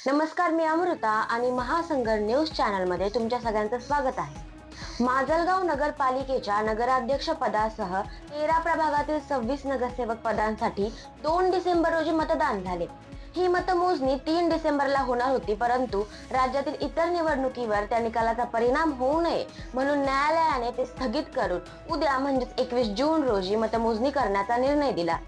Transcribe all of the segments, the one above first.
नमस्कार, मी अमृता आणि महासंगर news channel मध्ये तुमच्या सगळ्यांचं स्वागत आहे। माजलगाव नगरपालिकेच्या नगराध्यक्ष पदासह 13 प्रभागातील 26 नगरसेवक पदांसाठी 2 डिसेंबर रोजी मतदान झाले। ही मतमोजणी 3 डिसेंबरला होणार होती, परंतु राज्यातील इतर निवडणुकीवर त्या निकालाचा परिणाम होऊ नये म्हणून न्यायालयाने ते स्थगित करून उद्या म्हणजेच 21 जून रोजी मतमोजणी करण्याचा निर्णय दिला।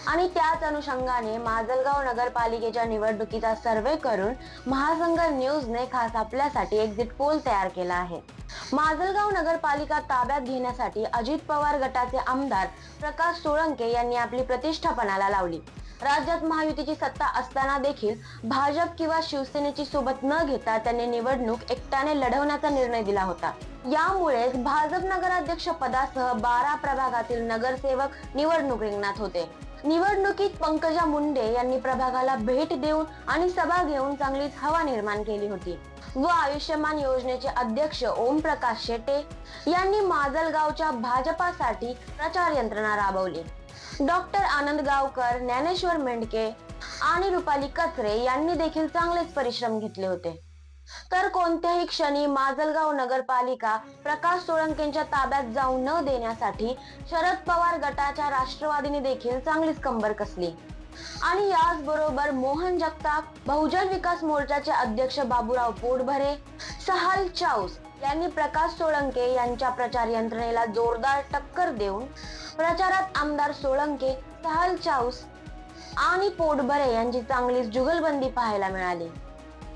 आणि त्याच अनुषंगाने माजलगाव नगरपालिकेच्या निवडणुकीचा सर्वे करून महासंगर न्यूजने खास आपल्यासाठी एक्झिट पोल तयार केला आहे। माजलगाव नगरपालिका ताब्यात घेण्यासाठी अजित पवार गटाचे आमदार प्रकाश सोळंके यांनी आपली प्रतिष्ठा पणाला लावली। राज्यात महायुतीची सत्ता असताना देखील भाजप किंवा शिवसेनेची सोबत न घेता त्यांनी निवडणूक एकट्याने लढवण्याचा निर्णय दिला होता। यामुळेच भाजप नगराध्यक्ष पदासह 12 प्रभागातील नगरसेवक निवडणूक रिंगणात होते। निवडणुकीत पंकजा मुंडे यांनी प्रभागाला भेट देऊन आणि सभा घेऊन चांगलीच हवा निर्माण केली होती व आयुष्यमान योजनेचे अध्यक्ष ओम प्रकाश शेटे यांनी माजलगावच्या भाजपासाठी प्रचार यंत्रणा राबवली। डॉक्टर आनंद गावकर, ज्ञानेश्वर मेंढके आणि रुपाली कचरे यांनी देखील चांगलेच परिश्रम घेतले होते। तर कोणत्याही क्षणी माजलगाव नगरपालिका प्रकाश सोळंकेंच्या ताब्यात जाऊ न देण्यासाठी शरद पवार गटाच्या राष्ट्रवादीने देखील चांगलीच कंबर कसली। आणि याचबरोबर मोहन जगताप, बहुजन विकास मोर्चाचे अध्यक्ष बाबूराव पोटभरे, सहाल चाऊस यांनी प्रकाश सोळंके यांच्या प्रचार यंत्रणेला जोरदार टक्कर देऊन प्रचारात आमदार सोळंके, सहाल चाऊस आणि पोटभरे यांची चांगलीच जुगलबंदी पाहायला मिळाली।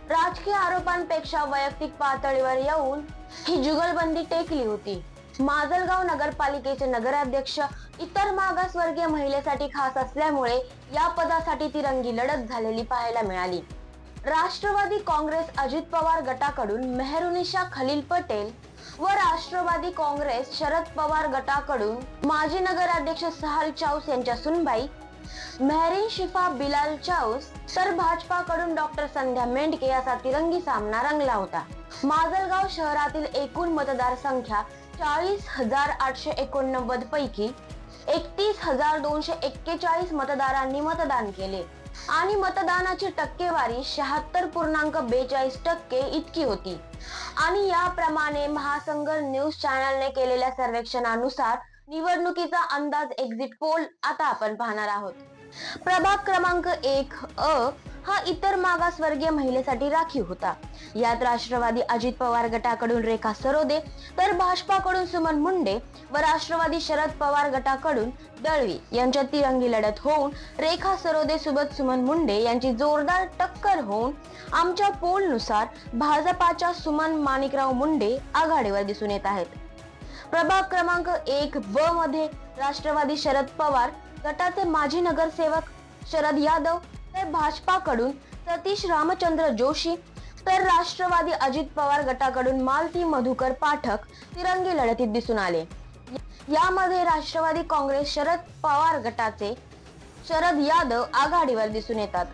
राजकीय आरोपांपेक्षा वैयक्तिक पातळीवर येऊन ही जुगलबंदी टेकली होती। माजलगाव नगरपालिकेचे नगराध्यक्ष इतर मागासवर्गीय महिलेसाठी खास असल्यामुळे या पदासाठी तिरंगी लढत झालेली पाहायला मिळाली। राष्ट्रवादी काँग्रेस अजित पवार गटाकडून मेहरुनिशा खलील पटेल व राष्ट्रवादी काँग्रेस शरद पवार गटाकडून माजी नगराध्यक्ष सहाल चाऊस यांच्या सुनबाई मेहरीन शिफा बिलाल चाऊस तर भाजपाकडून डॉक्टर संध्या मेंढके असा तिरंगी सामना रंगला होता। माजलगाव शहरातील एकूण मतदार संख्या 40,889 पैकी 31,241 मतदारांनी मतदान केले आणि मतदानाची टक्केवारी 76.42% इतकी होती। आणि याप्रमाणे महासंगर न्यूज चॅनलने केलेल्या सर्वेक्षणानुसार निवडणुकीचा अंदाज एक्झिट पोल आता आपण पाहणार आहोत। प्रभाग क्रमांक 1 अ हा इतर मागासवर्गीय महिलेसाठी राखीव होता। यात राष्ट्रवादी अजित पवार गटाकडून रेखा सरोदे तर भाजपाकडून सुमन मुंडे व राष्ट्रवादी शरद पवार गटाकडून दळवी यांच्यात तिरंगी लढत होऊन रेखा सरोदे सोबत सुमन मुंडे यांची जोरदार टक्कर होऊन आमच्या पोलनुसार भाजपाच्या सुमन माणिकराव मुंडे आघाडीवर दिसून येत आहेत। प्रभाग क्रमांक 1 ब मध्ये राष्ट्रवादी शरद पवार गटाचे माजी नगरसेवक शरद यादव तर भाजपाकडून सतीश रामचंद्र जोशी तर राष्ट्रवादी अजित पवार गटाकडून मालती मधुकर पाठक तिरंगी लढतीत दिसून आले। यामध्ये राष्ट्रवादी काँग्रेस शरद पवार गटाचे शरद यादव आघाडीवर दिसून येतात।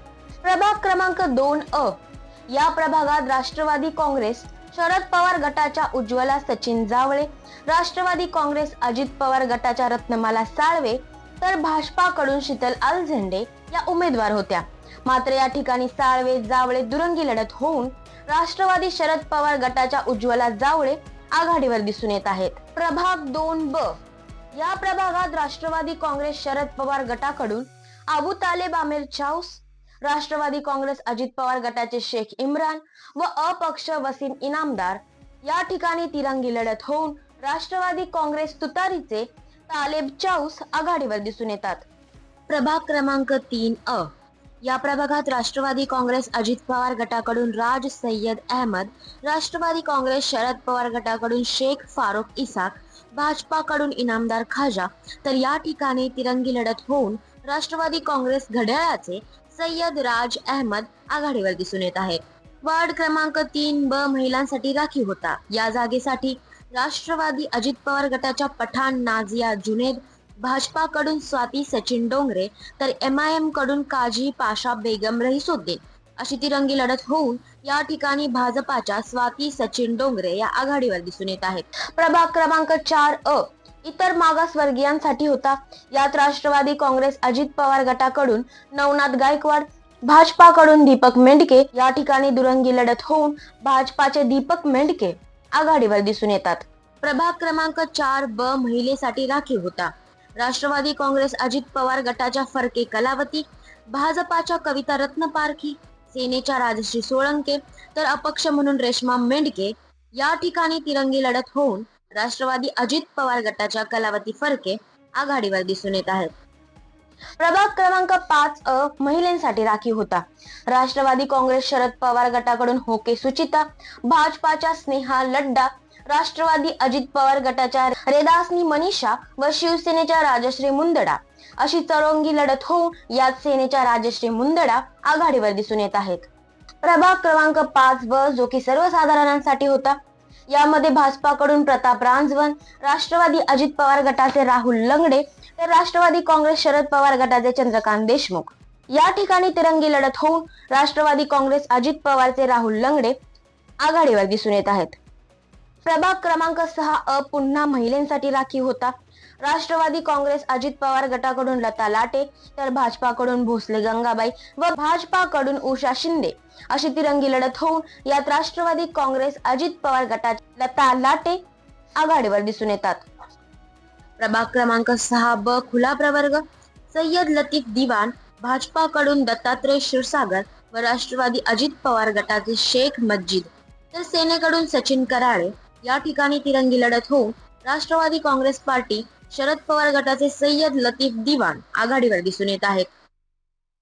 प्रभाग क्रमांक 2 अ या प्रभागात राष्ट्रवादी काँग्रेस शरद पवार गटाच्या उज्ज्वला सचिन जावळे, राष्ट्रवादी काँग्रेस अजित पवार गटाच्या रत्नमाला साळवे तर भाजपाकडून शीतल अलझेंडे या उमेदवार होत्या। मात्र या ठिकाणी साळवे जावळे दुरंगी लढत होऊन राष्ट्रवादी शरद पवार गटाच्या उज्ज्वला जावळे आघाडीवर दिसून येत आहेत। प्रभाग 2 ब या प्रभागात राष्ट्रवादी काँग्रेस शरद पवार गटाकडून अबू तालेब आमिर चाऊस, राष्ट्रवादी काँग्रेस अजित पवार गटाचे शेख इम्रान व अपक्ष वसीम इनामदार या ठिकाणी तिरंगी लढत होऊन राष्ट्रवादी काँग्रेस तुतारीचे तालेब चाऊस आघाडीवर दिसून येतात। प्रभाग क्रमांक 3 अ या प्रभागात राष्ट्रवादी काँग्रेस अजित पवार गटाकडून राज सय्यद अहमद, राष्ट्रवादी काँग्रेस शरद पवार गटाकडून शेख फारुख इसाक, भाजपाकडून इनामदार खाजा तर या ठिकाणी तिरंगी लढत होऊन राष्ट्रवादी काँग्रेस घड्याळाचे सय्यद राज अहमद आघाडीवर दिसून येत आहे। वार्ड क्रमांक 3 ब महिलांसाठी राखीव होता। या जागेसाठी राष्ट्रवादी अजित पवार गटाच्या पठाण नाझिया जुनेद, भाजपाकडून स्वाती सचिन डोंगरे तर MIM कडून काजी पाशा बेगम रहिसुद्दीन अशी तिरंगी लढत होऊन या ठिकाणी भाजपाच्या स्वाती सचिन डोंगरे या आघाडीवर दिसून येत आहेत। प्रभाग क्रमांक 4 अ इतर मागासवर्गीयांसाठी होता। यात राष्ट्रवादी काँग्रेस अजित पवार गटाकडून नवनाथ गायकवाड, भाजपाकडून दीपक मेंडके या ठिकाणी दुरंगी लढत होऊन भाजपाचे दीपक मेंडके आघाडीवर दिसून येतात. प्रभाग क्रमांक 4 ब महिलेसाठी राखीव होता. राष्ट्रवादी काँग्रेस अजित पवार गटाच्या फरके कलावती, भाजपाच्या कविता रत्न पारखी, सेनेच्या राजश्री सोळंके तर अपक्ष म्हणून रेश्मा मेंडके या ठिकाणी तिरंगी लढत होऊन राष्ट्रवादी अजित पवार गटाच्या कलावती फरके आघाडीवर दिसून येत आहेत. प्रभाग क्रमांक 5 अ महिलांसाठी राखीव होता. राष्ट्रवादी काँग्रेस शरद पवार गटाकडून होके सुचिता, भाजपाच्या स्नेहा लड्डा, राष्ट्रवादी अजित पवार गटाच्या रेदासनी मनीषा व शिवसेनेच्या राजश्री मुंदडा अशी चौरंगी लढत होऊन यात सेनेच्या राजश्री मुंदडा आघाडीवर दिसून येत आहेत. प्रभाग क्रमांक 5 ब जो की सर्वसाधारणांसाठी होता. यामध्ये भाजपाकडून प्रताप रांजवन, राष्ट्रवादी अजित पवार गटाचे राहुल लंगडे तर राष्ट्रवादी काँग्रेस शरद पवार गटाचे चंद्रकांत देशमुख या ठिकाणी तिरंगी लढत होऊन राष्ट्रवादी काँग्रेस अजित पवारचे राहुल लंगडे आघाडीवर दिसून येत आहेत. प्रभाग क्रमांक 6 अ पुन्हा महिलांसाठी राखीव होता. राष्ट्रवादी काँग्रेस अजित पवार गटाकडून लता लाटे तर भाजपाकडून भोसले गंगाबाई व भाजपाकडून उषा शिंदे अशी तिरंगी लढत होऊन यात राष्ट्रवादी काँग्रेस अजित पवार गटाच्या लता लाटे आघाडीवर दिसून येतात. प्रभाग क्रमांक 6 ब खुला प्रवर्ग सय्यद लतीफ दिवाण, भाजपाकडून दत्तात्रय क्षीरसागर व राष्ट्रवादी अजित पवार गटाचे शेख मस्जिद तर सेनेकडून सचिन कराळे या ठिकाणी तिरंगी लढत होऊन राष्ट्रवादी काँग्रेस पार्टी शरद पवार गटाचे सय्यद लतीफ दिवाण आघाडीवर दिसून येत आहेत.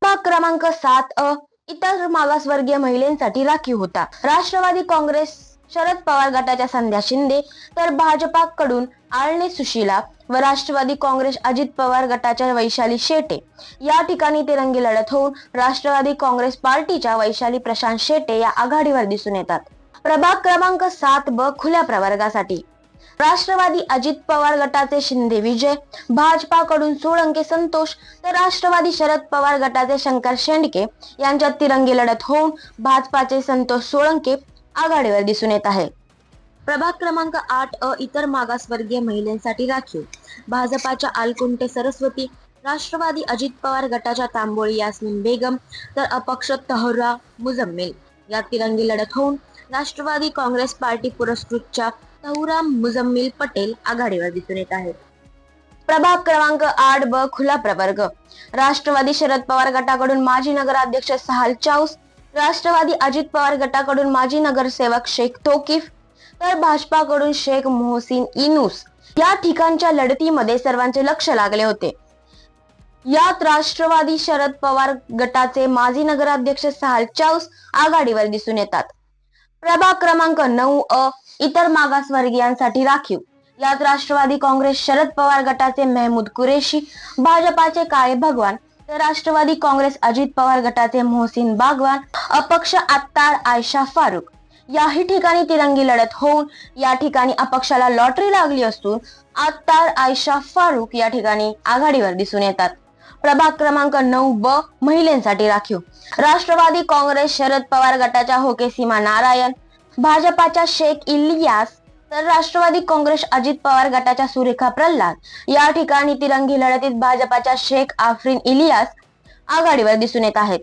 प्रभाग क्रमांक 7 अ इतर मागासवर्गीय महिलांसाठी राखीव होता. राष्ट्रवादी काँग्रेस शरद पवार गटाच्या संध्या शिंदे तर भाजपाकडून आळणे सुशीला व राष्ट्रवादी काँग्रेस अजित पवार गटाच्या वैशाली शेटे या ठिकाणी तिरंगी लढत होऊन राष्ट्रवादी काँग्रेस पार्टीच्या वैशाली प्रशांत शेटे या आघाडीवर दिसून येतात. प्रभाग क्रमांक 7 ब खुल्या प्रवर्गासाठी राष्ट्रवादी अजित पवार गटाचे शिंदे विजय, भाजपाकडून सोळंके संतोष तर राष्ट्रवादी शरद पवार गटाचे शंकर शेंडके यांच्यात तिरंगी लढत होऊन भाजपाचे संतोष सोळंके आघाडीवर दिसून येत आहे. प्रभाग क्रमांक 8 अ इतर मागासवर्गीय महिलांसाठी राखीव. भाजपाच्या आलकुंटे सरस्वती, राष्ट्रवादी अजित पवार गटाच्या तांबोळी यास्मिन बेगम तर अपक्ष तहरा मुजम्मिल यात तिरंगी लढत होऊन राष्ट्रवादी काँग्रेस पार्टी पुरस्कृतच्या तहुरा मुजम्मिल पटेल आघाडीवर दिसून येत आहेत. प्रभाग क्रमांक 8 ब खुला प्रवर्ग राष्ट्रवादी शरद पवार गटाकडून माजी नगराध्यक्ष सहाल चाऊस, राष्ट्रवादी अजित पवार गटाकडून माजी नगरसेवक शेख तोकीफ तर भाजपाकडून शेख मोहसिन इनूस या ठिकाणच्या लढतीमध्ये सर्वांचे लक्ष लागले होते. यात राष्ट्रवादी शरद पवार गटाचे माजी नगराध्यक्ष सहाल चाऊस आघाडीवर दिसून येतात. प्रभाग क्रमांक 9 अ इतर मागासवर्गीयांसाठी राखीव. यात राष्ट्रवादी काँग्रेस शरद पवार गटाचे मेहमूद कुरेशी, भाजपाचे काळे भगवान तर राष्ट्रवादी काँग्रेस अजित पवार गटाचे मोहसिन बागवान, अपक्ष आत्तार आयशा फारुक याही ठिकाणी तिरंगी लढत होऊन या ठिकाणी अपक्षाला लॉटरी लागली असून आत्तार आयशा फारुक या ठिकाणी आघाडीवर दिसून येतात. प्रभाग क्रमांक 9 ब महिलांसाठी राखीव. राष्ट्रवादी काँग्रेस शरद पवार गटाच्या होके सीमा नारायण, भाजपाच्या शेख इलियास तर राष्ट्रवादी काँग्रेस अजित पवार गटाच्या सुरेखा प्रल्हाद या ठिकाणी तिरंगी लढतीत भाजपाच्या शेख आफरीन इलियास आघाडीवर दिसून येत आहेत.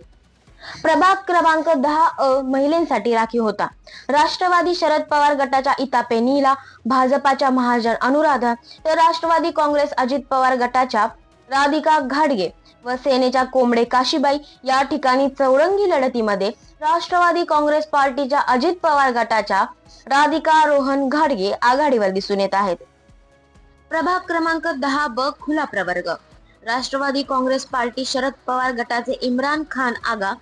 प्रभाग क्रमांक 10 अ महिलांसाठी राखीव होता. राष्ट्रवादी शरद पवार गटाच्या इतापे नीला, भाजपाच्या महाजन अनुराधा तर राष्ट्रवादी काँग्रेस अजित पवार गटाच्या राधिका घाडगे व सेनेच्या कोंबडे काशीबाई या ठिकाणी चौरंगी लढतीमध्ये राष्ट्रवादी काँग्रेस पार्टीच्या अजित पवार गटाच्या राधिका रोहन घाडगे आघाडीवर दिसून येत आहेत. प्रभाग क्रमांक 10 ब खुला प्रवर्ग राष्ट्रवादी काँग्रेस पार्टी शरद पवार गटाचे इम्रान खान आगा,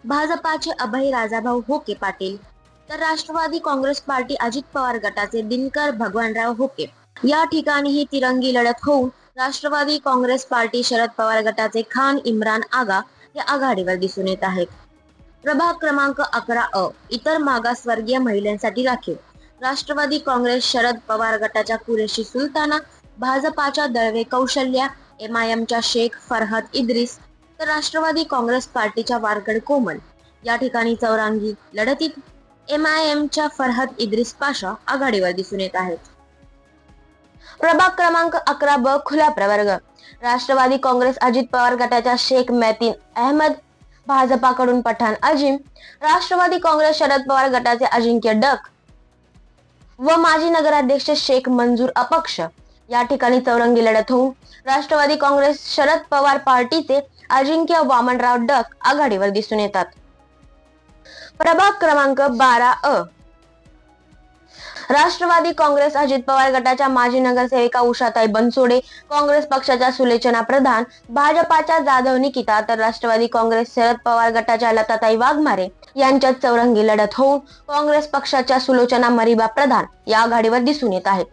भाजपाचे अभय राजाभाऊ होके पाटील तर राष्ट्रवादी काँग्रेस पार्टी अजित पवार गटाचे दिनकर भगवानराव होके या ठिकाणी ही तिरंगी लढत होऊन राष्ट्रवादी काँग्रेस पार्टी शरद पवार गटाचे खान इम्रान आगा हे आघाडीवर दिसून येत आहेत. प्रभाग क्रमांक 11 अ इतर मागासवर्गीय महिलांसाठी राखीव. राष्ट्रवादी काँग्रेस शरद पवार गटाच्या कुरेशी सुलताना, भाजपाच्या दळवे कौशल्या, MIMच्या शेख फरहद इद्रिस तर राष्ट्रवादी काँग्रेस पार्टीच्या वारकड कोमल या ठिकाणी चौरंगी लढतीत MIMच्या फरहद इद्रिस पाशा आघाडीवर दिसून येत आहेत. प्रभाग क्रमांक 11 ब खुला प्रवर्ग राष्ट्रवादी काँग्रेस अजित पवार गटाच्या शेख मैतीन अहमद, भाजपाकडून पठाण अजिम, राष्ट्रवादी काँग्रेस शरद पवार गटाचे अजिंक्य डक व माजी नगराध्यक्ष शेख मंजूर अपक्ष या ठिकाणी चौरंगी लढत होऊन राष्ट्रवादी काँग्रेस शरद पवार पार्टीचे अजिंक्य वामनराव डक आघाडीवर दिसून येतात. प्रभाग क्रमांक 12 राष्ट्रवादी काँग्रेस अजित पवार गटाच्या माजी नगरसेविका उषाताई बनसोडे, काँग्रेस पक्षाच्या सुलोचना प्रधान, भाजपाच्या जाधव निकिता तर राष्ट्रवादी काँग्रेस शरद पवार गटाच्या लताताई वाघमारे यांच्यात चौरंगी लढत होऊन काँग्रेस पक्षाच्या सुलोचना मरिबा प्रधान या आघाडीवर दिसून येत आहेत.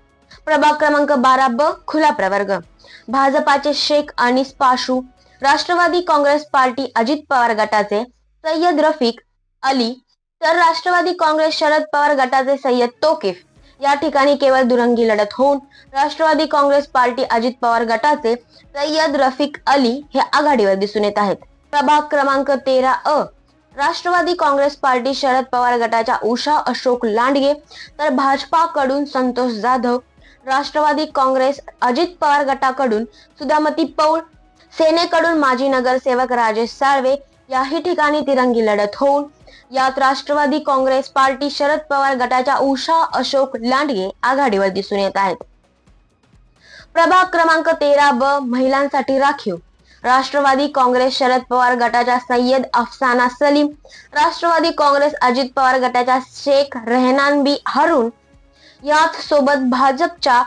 प्रभाग क्रमांक 12 खुला प्रवर्ग भाजपाचे शेख अनीस पाशू, राष्ट्रवादी काँग्रेस पार्टी अजित पवार गटाचे सय्यद रफिक अली तर राष्ट्रवादी काँग्रेस शरद पवार गटाचे सय्यद तोकीफ या ठिकाणी केवळ दुरंगी लढत होऊन राष्ट्रवादी काँग्रेस पार्टी अजित पवार गटाचे सय्यद रफिक अली हे आघाडीवर दिसून येत आहेत. प्रभाग क्रमांक 13 राष्ट्रवादी काँग्रेस पार्टी शरद पवार गटाच्या उषा अशोक लांडगे तर भाजपाकडून संतोष जाधव, राष्ट्रवादी काँग्रेस अजित पवार गटाकडून सुधामती पौळ, सेनेकडून माजी नगरसेवक राजेश साळवे याही ठिकाणी तिरंगी लढत होऊन यात राष्ट्रवादी काँग्रेस पार्टी शरद पवार गटाच्या उषा अशोक लांडगे आघाडीवर दिसून येत आहेत. प्रभाग क्रमांक 13 महिलांसाठी राखीव राष्ट्रवादी काँग्रेस शरद पवार गटाच्या सय्यद अफसाना सलीम, राष्ट्रवादी काँग्रेस अजित पवार गटाच्या शेख रेहनान बी हरून यात सोबत भाजपच्या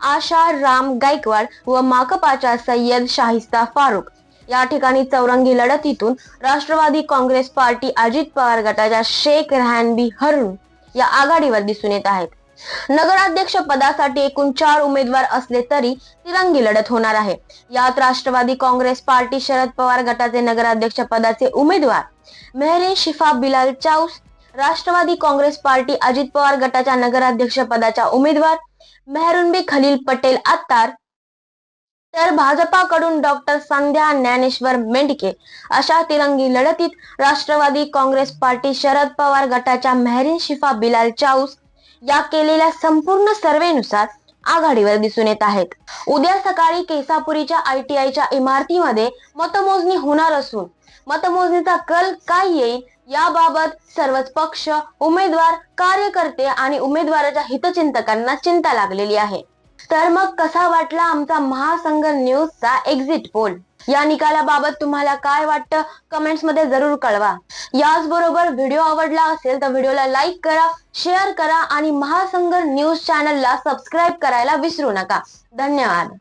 आशा राम गायकवाड व माकपाच्या सय्यद शाहिस्ता फारुक या ठिकाणी चौरंगी लढतीतून राष्ट्रवादी काँग्रेस पार्टी अजित पवार गटाच्या शेख रेहान बी हरून या आघाडीवर दिसून येत आहेत. नगराध्यक्ष पदासाठी एकूण 4 उमेदवार असले तरी तिरंगी लढत होणार आहे. यात राष्ट्रवादी काँग्रेस पार्टी शरद पवार गटाचे नगराध्यक्ष पदाचे उमेदवार मेहरीन शिफा बिलाल चाऊस, राष्ट्रवादी काँग्रेस पार्टी अजित पवार गटाच्या नगराध्यक्ष पदाच्या उमेदवार मेहरुनबी खलील पटेल आत्तार तर भाजपाकडून डॉक्टर संध्या ज्ञानेश्वर मेंढके अशा तिरंगी लढतीत राष्ट्रवादी काँग्रेस पार्टी शरद पवार गटाच्या मेहरीन शिफा बिलाल चाऊस या केलेल्या संपूर्ण सर्वेनुसार आघाडीवर दिसून येत आहेत. उद्या सकाळी केसापुरीच्या ITIच्या इमारतीमध्ये मतमोजणी होणार असून मतमोजणीचा कल काय येईल याबाबत सर्वच पक्ष, उमेदवार, कार्यकर्ते आणि उमेदवाराच्या हितचिंतकांना चिंता लागलेली आहे. तर मग कसा वाटला आमचा महासंघ न्यूजचा एक्झिट पोल? या निकालाबाबत तुम्हाला काय वाटतं कमेंट्स मध्ये जरूर कळवा. याचबरोबर व्हिडिओ आवडला असेल तर व्हिडिओला लाईक करा, शेअर करा आणि महासंघ न्यूज चॅनलला सबस्क्राईब करायला विसरू नका. धन्यवाद.